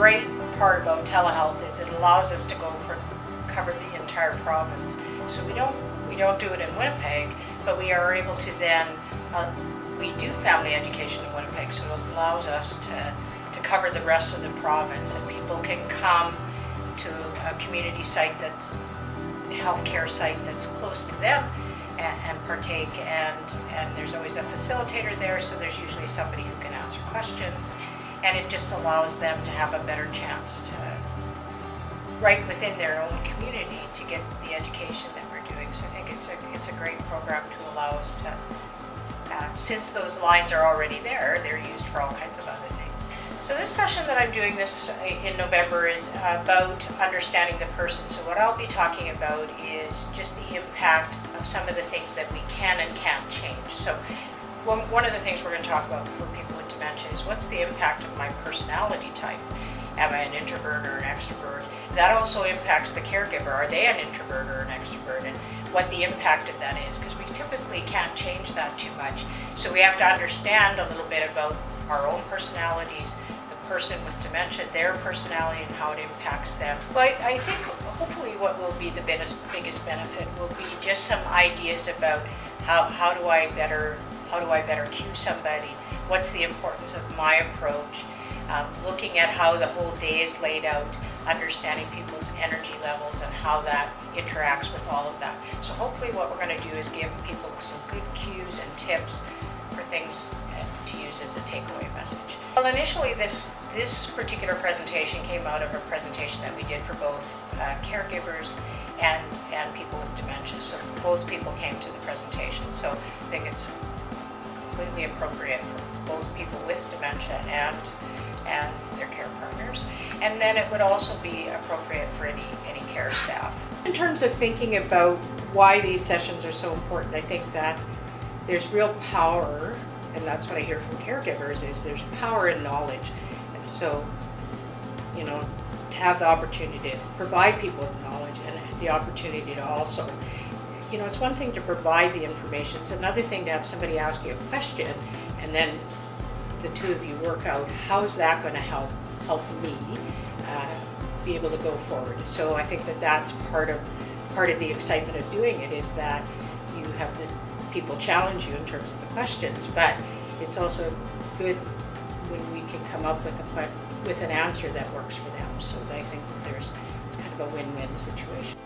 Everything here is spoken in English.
great part about telehealth is it allows us to cover the entire province. So we don't do it in Winnipeg, but we are able to then, we do family education in Winnipeg, so it allows us to cover the rest of the province, and people can come to a community site that's a healthcare site that's close to them and partake, and there's always a facilitator there, so there's usually somebody who can answer questions, and it just allows them to have a better chance to, right within their own community, to get the education that we're doing. So I think it's a great program to allow us to, since those lines are already there, they're used for all kinds of other things. So this session that I'm doing this in November is about understanding the person. So what I'll be talking about is just the impact of some of the things that we can and can't change. So one of the things we're going to talk about for people with dementia is what's the impact of my personality type. Am I an introvert or an extrovert? That also impacts the caregiver. Are they an introvert or an extrovert? And what the impact of that is, because we typically can't change that too much. So we have to understand a little bit about our own personalities, the person with dementia, their personality, and how it impacts them. Well, I think hopefully what will be the biggest benefit will be just some ideas about how do I better cue somebody, what's the importance of my approach, looking at how the whole day is laid out, understanding people's energy levels and how that interacts with all of that. So hopefully what we're going to do is give people some good cues and tips for things to use as a takeaway message. Well, initially this particular presentation came out of a presentation that we did for both caregivers and people with dementia. So both people came to the presentation. So I think it's completely appropriate for both people with dementia and their care partners. And then it would also be appropriate for any care staff. In terms of thinking about why these sessions are so important, I think that there's real power, and that's what I hear from caregivers, is there's power in knowledge. And so, to have the opportunity to provide people with knowledge and the opportunity to also, it's one thing to provide the information, it's another thing to have somebody ask you a question, and then the two of you work out how's that going to help me be able to go forward. So I think that's part of the excitement of doing it, is that you have the people challenge you in terms of the questions, but it's also good when we can come up with an answer that works for them. So I think it's kind of a win-win situation.